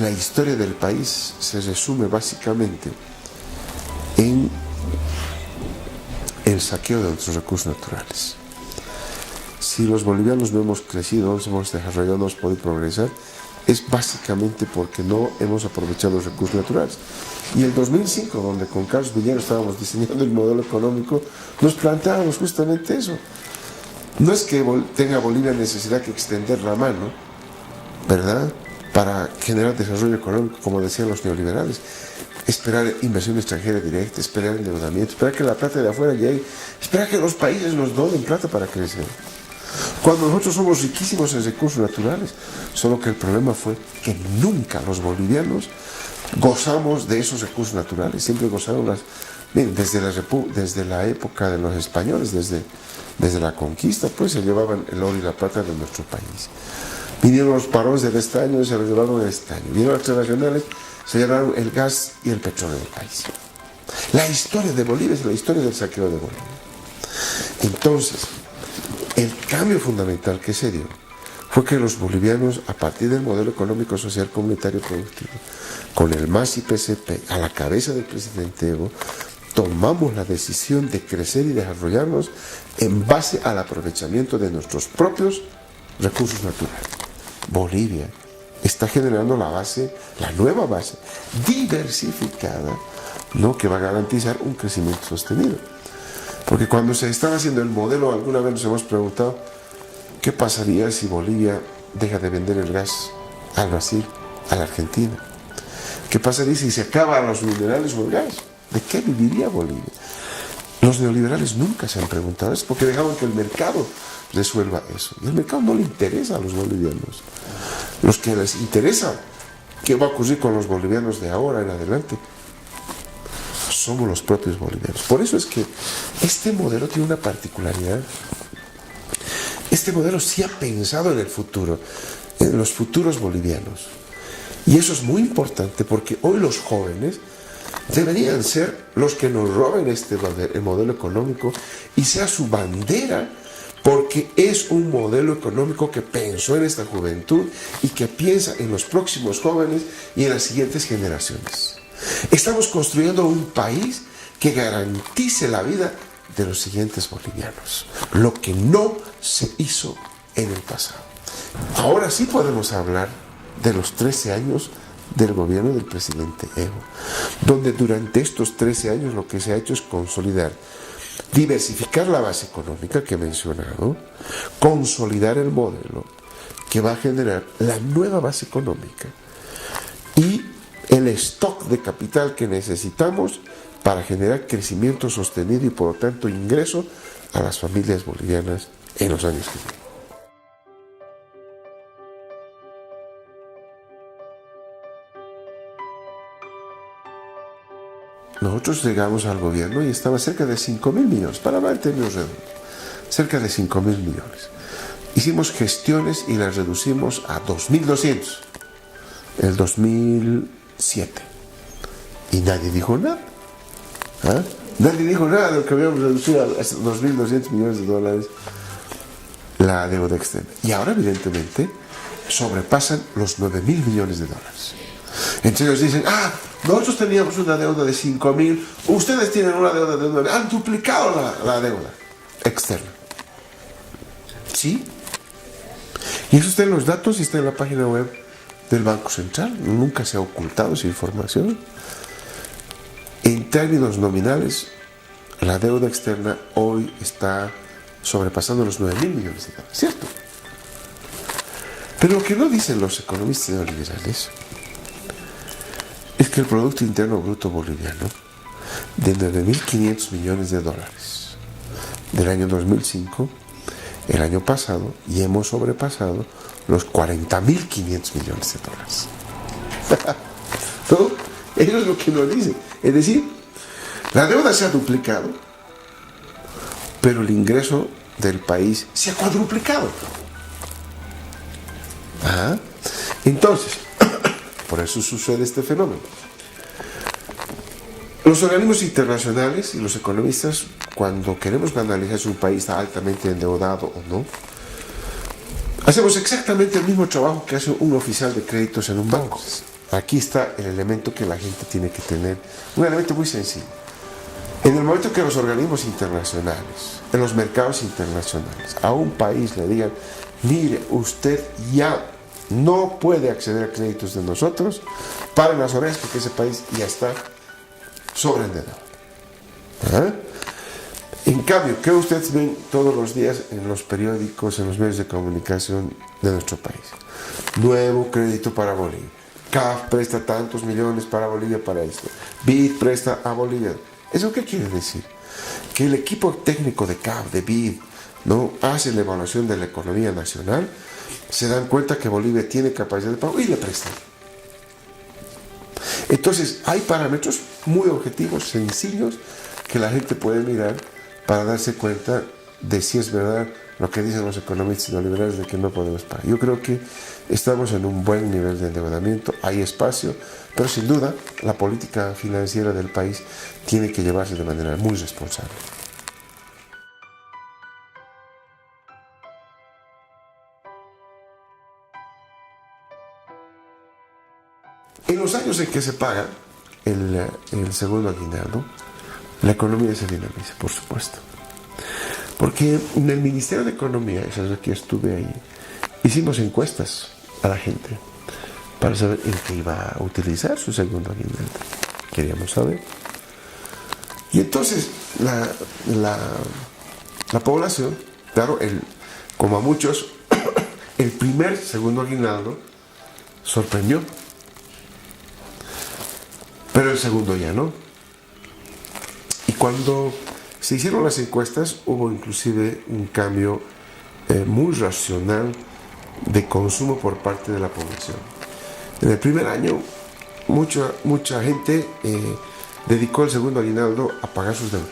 la historia del país se resume básicamente en el saqueo de nuestros recursos naturales. Si los bolivianos no hemos crecido, no hemos desarrollado, no hemos podido progresar, es básicamente porque no hemos aprovechado los recursos naturales. Y el 2005, donde con Carlos Villero estábamos diseñando el modelo económico, nos planteábamos justamente eso. No es que tenga Bolivia necesidad de extender la mano, ¿verdad?, para generar desarrollo económico, como decían los neoliberales. Esperar inversión extranjera directa, esperar endeudamiento, esperar que la plata de afuera llegue, esperar que los países nos donen plata para crecer. Cuando nosotros somos riquísimos en recursos naturales, solo que el problema fue que nunca los bolivianos gozamos de esos recursos naturales, siempre gozaron miren, desde la época de los españoles, desde la conquista, pues se llevaban el oro y la plata de nuestro país. Vinieron los parones del estaño y se los llevaron el estaño. Vinieron las transnacionales, se llevaron el gas y el petróleo del país. La historia de Bolivia es la historia del saqueo de Bolivia. Entonces, el cambio fundamental que se dio fue que los bolivianos, a partir del modelo económico, social, comunitario, productivo, con el MAS y PCP a la cabeza del presidente Evo, tomamos la decisión de crecer y desarrollarnos en base al aprovechamiento de nuestros propios recursos naturales. Bolivia está generando la nueva base diversificada, ¿no?, que va a garantizar un crecimiento sostenido. Porque cuando se estaba haciendo el modelo, alguna vez nos hemos preguntado qué pasaría si Bolivia deja de vender el gas al Brasil, a la Argentina. ¿Qué pasaría si se acaban los minerales o el gas? ¿De qué viviría Bolivia? Los neoliberales nunca se han preguntado eso, porque dejaban que el mercado resuelva eso. Y el mercado no le interesa a los bolivianos. Los que les interesa qué va a ocurrir con los bolivianos de ahora en adelante somos los propios bolivianos. Por eso es que este modelo tiene una particularidad. Este modelo sí ha pensado en el futuro, en los futuros bolivianos. Y eso es muy importante porque hoy los jóvenes deberían ser los que nos roben el modelo económico y sea su bandera, porque es un modelo económico que pensó en esta juventud y que piensa en los próximos jóvenes y en las siguientes generaciones. Estamos construyendo un país que garantice la vida de los siguientes bolivianos, lo que no se hizo en el pasado. Ahora sí podemos hablar de los 13 años del gobierno del presidente Evo, donde durante estos 13 años lo que se ha hecho es consolidar, diversificar la base económica que he mencionado, consolidar el modelo que va a generar la nueva base económica y el stock de capital que necesitamos para generar crecimiento sostenido y por lo tanto ingreso a las familias bolivianas en los años que vienen. Nosotros llegamos al gobierno y estaba cerca de 5.000 millones, para hablar en términos redondos, cerca de 5.000 millones. Hicimos gestiones y las reducimos a 2.200 en el 2007. Y nadie dijo nada. ¿Ah? Nadie dijo nada de lo que habíamos reducido a 2.200 millones de dólares la deuda externa. Y ahora, evidentemente, sobrepasan los 9.000 millones de dólares. Entonces ellos dicen, nosotros teníamos una deuda de 5.000, ustedes tienen una deuda de 9.000, han duplicado la deuda externa. ¿Sí? Y eso está en los datos y está en la página web del Banco Central. Nunca se ha ocultado esa información. En términos nominales, la deuda externa hoy está sobrepasando los 9.000 millones de dólares, ¿cierto? Pero lo que no dicen los economistas neoliberales es que el Producto Interno Bruto boliviano, de 9.500 millones de dólares del año 2005, el año pasado, y hemos sobrepasado los 40.500 millones de dólares. ¿No? Eso es lo que nos dicen. Es decir, la deuda se ha duplicado, pero el ingreso del país se ha cuadruplicado. Entonces, por eso sucede este fenómeno. Los organismos internacionales y los economistas, cuando queremos analizar si un país está altamente endeudado o no, hacemos exactamente el mismo trabajo que hace un oficial de créditos en un banco. aquí está el elemento que la gente tiene que tener, un elemento muy sencillo. En el momento que los organismos internacionales, en los mercados internacionales, a un país le digan, mire, usted ya no puede acceder a créditos de nosotros, paren las orejas porque ese país ya está sobreendeudado. En cambio, ¿qué ustedes ven todos los días en los periódicos, en los medios de comunicación de nuestro país? Nuevo crédito para Bolivia. CAF presta tantos millones para Bolivia para esto. BID presta a Bolivia. ¿Eso qué quiere decir? Que el equipo técnico de CAF, de BID, ¿no?, hace la evaluación de la economía nacional, se dan cuenta que Bolivia tiene capacidad de pago y le prestan. Entonces, hay parámetros muy objetivos, sencillos, que la gente puede mirar para darse cuenta de si es verdad lo que dicen los economistas neoliberales de que no podemos pagar. Yo creo que estamos en un buen nivel de endeudamiento, hay espacio, pero sin duda la política financiera del país tiene que llevarse de manera muy responsable. En los años en que se paga el segundo aguinaldo, la economía se dinamiza, por supuesto. Porque en el Ministerio de Economía, esa vez que estuve ahí, hicimos encuestas a la gente para saber en qué iba a utilizar su segundo aguinaldo. Queríamos saber. Y entonces la población, claro, como a muchos, el primer segundo aguinaldo sorprendió. Pero el segundo ya no. Y cuando se hicieron las encuestas, hubo inclusive un cambio muy racional de consumo por parte de la población. En el primer año, mucha gente dedicó el segundo aguinaldo a pagar sus deudas,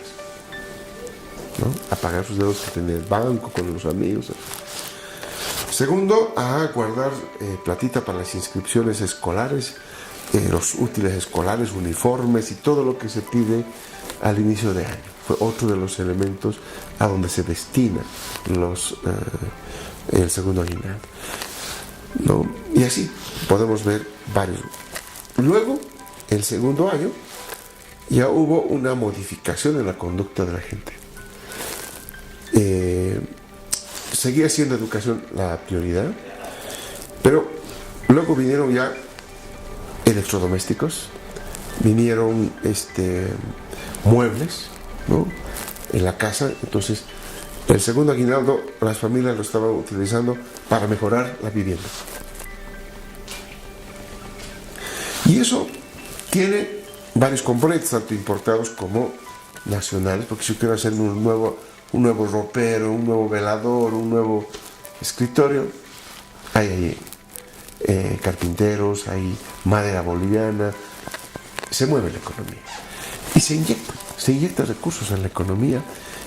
¿no? A pagar sus deudas que tenía el banco, con los amigos. Segundo, a guardar platita para las inscripciones escolares, los útiles escolares, uniformes y todo lo que se pide al inicio de año. Fue otro de los elementos a donde se destina el segundo aguinaldo, ¿no? Y así podemos ver varios. Luego, el segundo año, ya hubo una modificación en la conducta de la gente. Seguía siendo educación la prioridad, pero luego vinieron ya electrodomésticos, vinieron muebles, ¿no?, en la casa. Entonces el segundo aguinaldo las familias lo estaban utilizando para mejorar la vivienda, y eso tiene varios componentes, tanto importados como nacionales, porque si yo quiero hacer un nuevo ropero, un nuevo velador, un nuevo escritorio, hay carpinteros, hay madera boliviana, se mueve la economía y se inyecta recursos en la economía,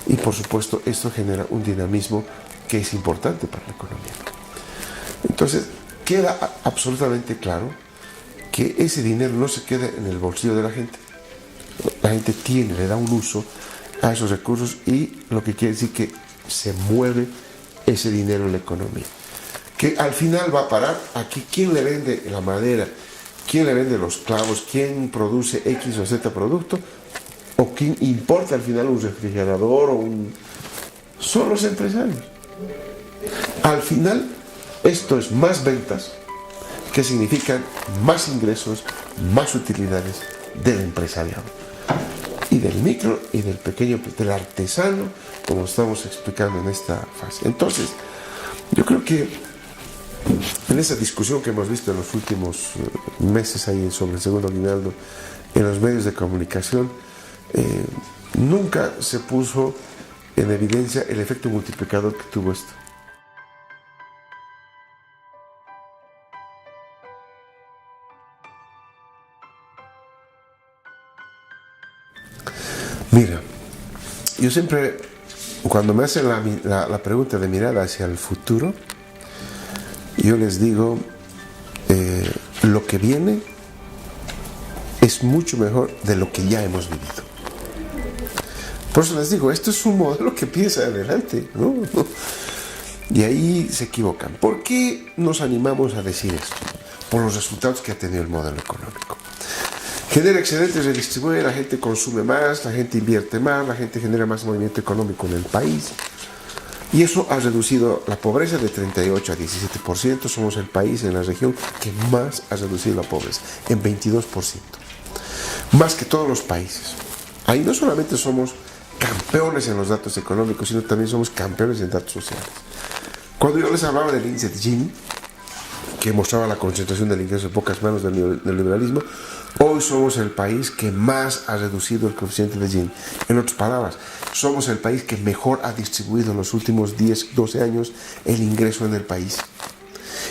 y por supuesto esto genera un dinamismo que es importante para la economía. Entonces queda absolutamente claro que ese dinero no se queda en el bolsillo de la gente. La gente le da un uso a esos recursos, y lo que quiere decir que se mueve ese dinero en la economía, que al final va a parar aquí. ¿Quién le vende la madera? ¿Quién le vende los clavos? ¿Quién produce X o Z producto? ¿O quién importa al final un refrigerador son los empresarios? Al final, esto es más ventas, que significan más ingresos, más utilidades del empresariado, y del micro y del pequeño, del artesano, como estamos explicando en esta fase. Entonces, yo creo que en esa discusión que hemos visto en los últimos meses ahí sobre el segundo aguinaldo en los medios de comunicación, nunca se puso en evidencia el efecto multiplicador que tuvo esto. Mira, yo siempre, cuando me hacen la pregunta de mirar hacia el futuro, yo les digo, lo que viene es mucho mejor de lo que ya hemos vivido. Por eso les digo, esto es un modelo que piensa adelante, ¿no? Y ahí se equivocan. ¿Por qué nos animamos a decir esto? por los resultados que ha tenido el modelo económico. Genera excedentes, redistribuye, la gente consume más, la gente invierte más, la gente genera más movimiento económico en el país. Y eso ha reducido la pobreza de 38 a 17%. Somos el país en la región que más ha reducido la pobreza, en 22%. Más que todos los países. Ahí no solamente somos campeones en los datos económicos, sino también somos campeones en datos sociales. Cuando yo les hablaba del índice de Gini, que mostraba la concentración del ingreso en pocas manos del liberalismo, hoy somos el país que más ha reducido el coeficiente de Gini. En otras palabras, somos el país que mejor ha distribuido en los últimos 10, 12 años el ingreso en el país.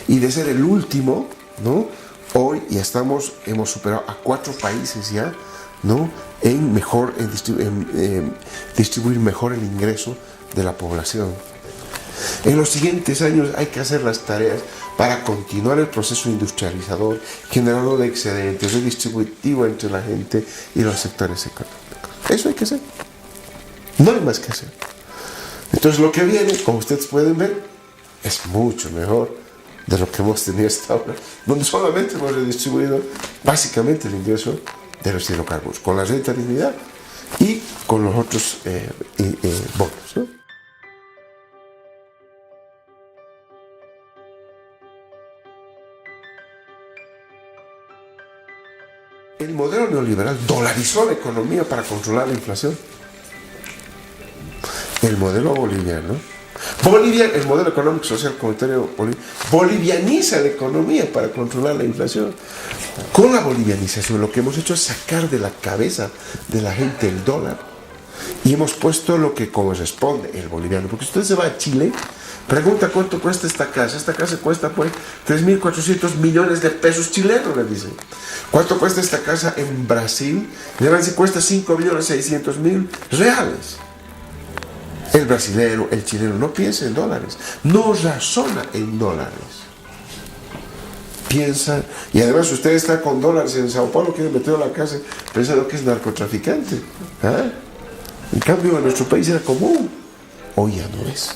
Y de ser el último, ¿no?, hoy ya hemos superado a 4 países ya, ¿no?, en distribuir mejor el ingreso de la población. En los siguientes años hay que hacer las tareas para continuar el proceso industrializador, generador de excedentes, redistributivo entre la gente y los sectores económicos. Eso hay que hacer. No hay más que hacer. Entonces lo que viene, como ustedes pueden ver, es mucho mejor de lo que hemos tenido hasta ahora, donde solamente hemos redistribuido básicamente el ingreso de los hidrocarburos, con la rentabilidad y con los otros bonos, ¿no? El modelo neoliberal dolarizó la economía para controlar la inflación. El modelo boliviano, el modelo económico, social, comunitario bolivianiza la economía para controlar la inflación. Con la bolivianización lo que hemos hecho es sacar de la cabeza de la gente el dólar y hemos puesto lo que corresponde el boliviano. Porque si usted se va a Chile, pregunta cuánto cuesta esta casa. Esta casa cuesta pues 3.400 millones de pesos chilenos, le dicen. ¿Cuánto cuesta esta casa en Brasil? Le van a decir, cuesta 5.600.000 reales. El brasilero, el chileno no piensa en dólares, no razona en dólares. Piensa, y además usted está con dólares en Sao Paulo, quiere meterlo a la cárcel pensando que es narcotraficante. ¿Ah? En cambio en nuestro país era común, hoy ya no es.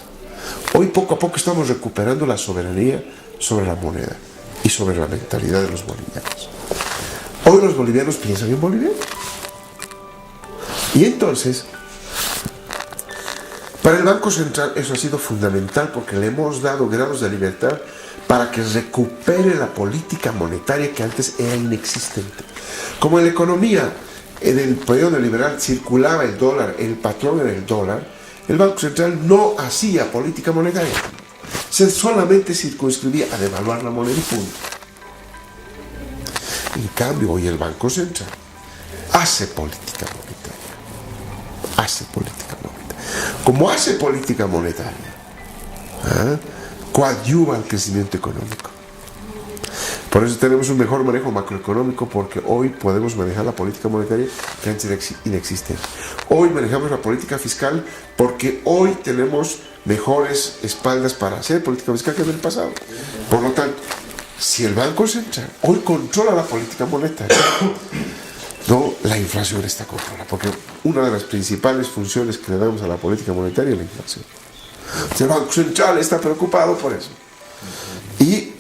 Hoy poco a poco estamos recuperando la soberanía sobre la moneda y sobre la mentalidad de los bolivianos. Hoy los bolivianos piensan en boliviano. Y entonces, para el Banco Central eso ha sido fundamental porque le hemos dado grados de libertad para que recupere la política monetaria que antes era inexistente. Como en la economía, en el periodo neoliberal circulaba el dólar, el patrón era el dólar, el Banco Central no hacía política monetaria. Se solamente circunscribía a devaluar la moneda y punto. En cambio, hoy el Banco Central hace política monetaria. Hace política monetaria. Como hace política monetaria, coadyuva al crecimiento económico. Por eso tenemos un mejor manejo macroeconómico, porque hoy podemos manejar la política monetaria que antes era inexistente. Hoy manejamos la política fiscal porque hoy tenemos mejores espaldas para hacer política fiscal que en el pasado. Por lo tanto, si el Banco Central hoy controla la política monetaria, no, la inflación está controlada, porque una de las principales funciones que le damos a la política monetaria es la inflación. El Banco Central está preocupado por eso. Y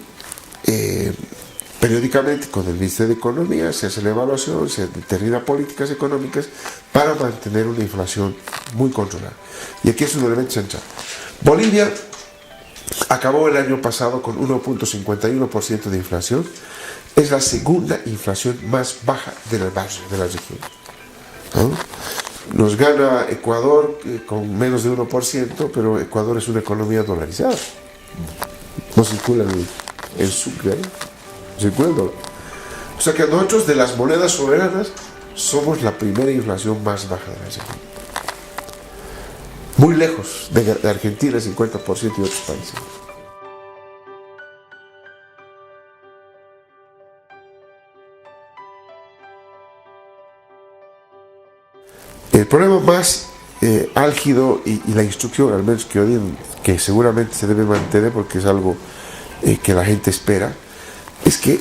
periódicamente con el Ministerio de Economía se hace la evaluación, se determina políticas económicas para mantener una inflación muy controlada. Y aquí es un elemento central. Bolivia acabó el año pasado con 1.51% de inflación. Es la segunda inflación más baja de la región. ¿No? Nos gana Ecuador con menos de 1%, pero Ecuador es una economía dolarizada. No circula el sucre, circula el dólar. O sea que nosotros, de las monedas soberanas, somos la primera inflación más baja de la región. Muy lejos de Argentina, 50%, y otros países. El problema más álgido y la instrucción, al menos que odien, que seguramente se debe mantener porque es algo que la gente espera, es que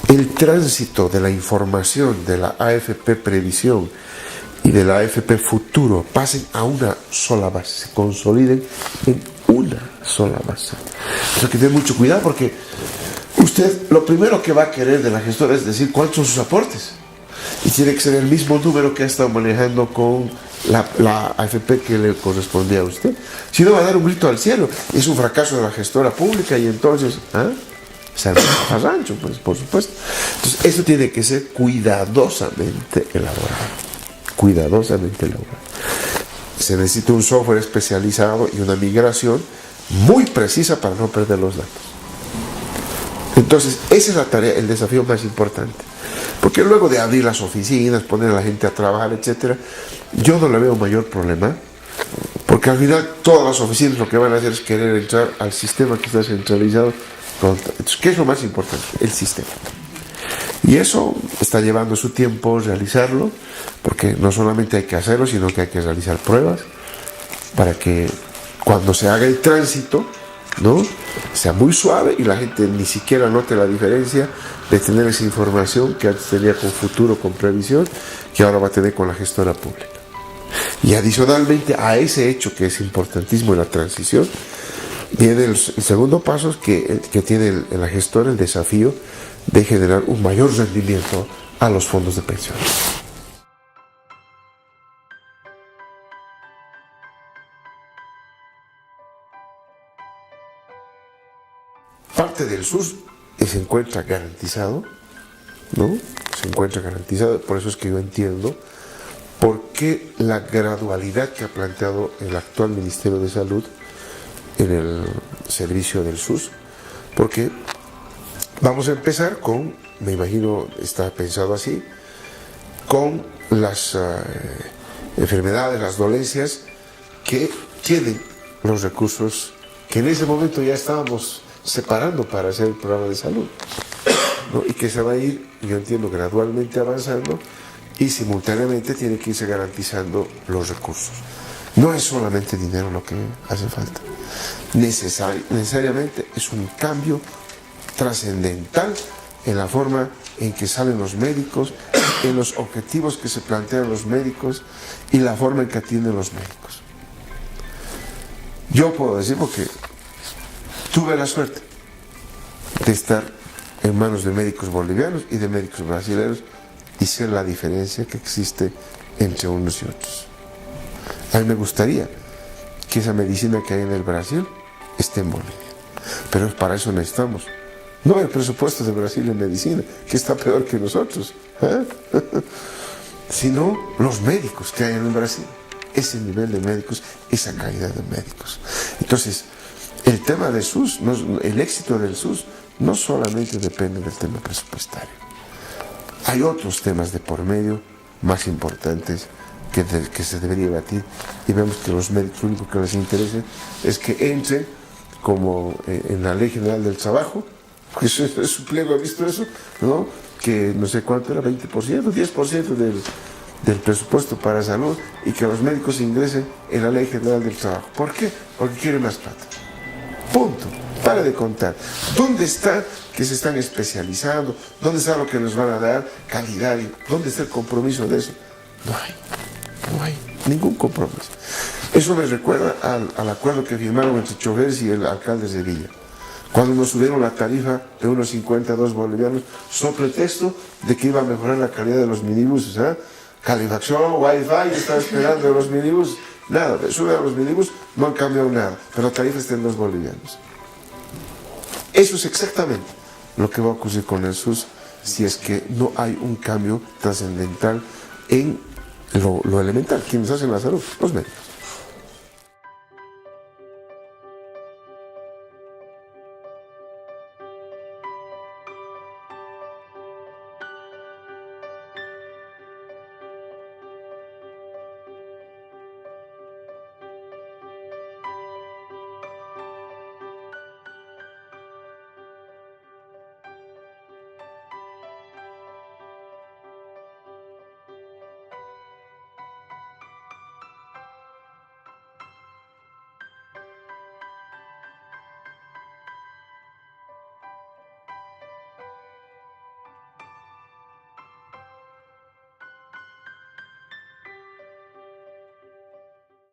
el tránsito de la información de la AFP Previsión y de la AFP Futuro pasen a una sola base, se consoliden en una sola base. O sea que ten mucho cuidado porque usted lo primero que va a querer de la gestora es decir cuáles son sus aportes. Y tiene que ser el mismo número que ha estado manejando con la AFP que le correspondía a usted. Si no, va a dar un grito al cielo. Es un fracaso de la gestora pública y entonces, se arma rancho, pues, por supuesto. Entonces, eso tiene que ser cuidadosamente elaborado. Cuidadosamente elaborado. Se necesita un software especializado y una migración muy precisa para no perder los datos. Entonces, esa es la tarea, el desafío más importante. Porque luego de abrir las oficinas, poner a la gente a trabajar, etcétera, yo no le veo mayor problema, porque al final todas las oficinas lo que van a hacer es querer entrar al sistema que está centralizado. Entonces, ¿qué es lo más importante? El sistema. Y eso está llevando su tiempo realizarlo, porque no solamente hay que hacerlo, sino que hay que realizar pruebas para que cuando se haga el tránsito, ¿no?, sea muy suave y la gente ni siquiera note la diferencia de tener esa información que antes tenía con futuro, con previsión, que ahora va a tener con la gestora pública. Y adicionalmente a ese hecho que es importantísimo en la transición, viene el segundo paso que tiene la gestora, el desafío de generar un mayor rendimiento a los fondos de pensión. Parte del SUS se encuentra garantizado, ¿no? Se encuentra garantizado, por eso es que yo entiendo por qué la gradualidad que ha planteado el actual Ministerio de Salud en el servicio del SUS, porque vamos a empezar con, me imagino, está pensado así, con las enfermedades, las dolencias que tienen los recursos que en ese momento ya estábamos separando para hacer el programa de salud, ¿no? Y que se va a ir, yo entiendo, gradualmente avanzando y simultáneamente tiene que irse garantizando los recursos. No es solamente dinero lo que hace falta. Necesariamente es un cambio trascendental en la forma en que salen los médicos, en los objetivos que se plantean los médicos y la forma en que atienden los médicos. Yo puedo decir, porque tuve la suerte de estar en manos de médicos bolivianos y de médicos brasileños y sé la diferencia que existe entre unos y otros. A mí me gustaría que esa medicina que hay en el Brasil esté en Bolivia, pero para eso necesitamos no el presupuesto de Brasil en medicina, que está peor que nosotros, sino los médicos que hay en el Brasil, ese nivel de médicos, esa calidad de médicos. Entonces, el tema del SUS, el éxito del SUS no solamente depende del tema presupuestario. Hay otros temas de por medio más importantes que se debería debatir, y vemos que los médicos lo único que les interesa es que entren como en la Ley General del Trabajo, porque su pliego ha visto eso, ¿no?, que no sé cuánto era, 20%, 10% del presupuesto para salud, y que los médicos ingresen en la Ley General del Trabajo. ¿Por qué? Porque quieren más plata. Punto. Para de contar. ¿Dónde está que se están especializando? ¿Dónde está lo que nos van a dar? Calidad. ¿Dónde está el compromiso de eso? No hay ningún compromiso. Eso me recuerda al acuerdo que firmaron entre choferes y el alcalde de Villa, cuando nos subieron la tarifa de unos 52 bolivianos, sobre pretexto de que iba a mejorar la calidad de los minibuses, calefacción, wifi, estaba esperando de los minibuses. Nada, sube a los minibuses, no han cambiado nada, pero la tarifa está en los bolivianos. Eso es exactamente lo que va a ocurrir con el SUS si es que no hay un cambio trascendental en lo elemental. ¿Quiénes hacen la salud? Los médicos.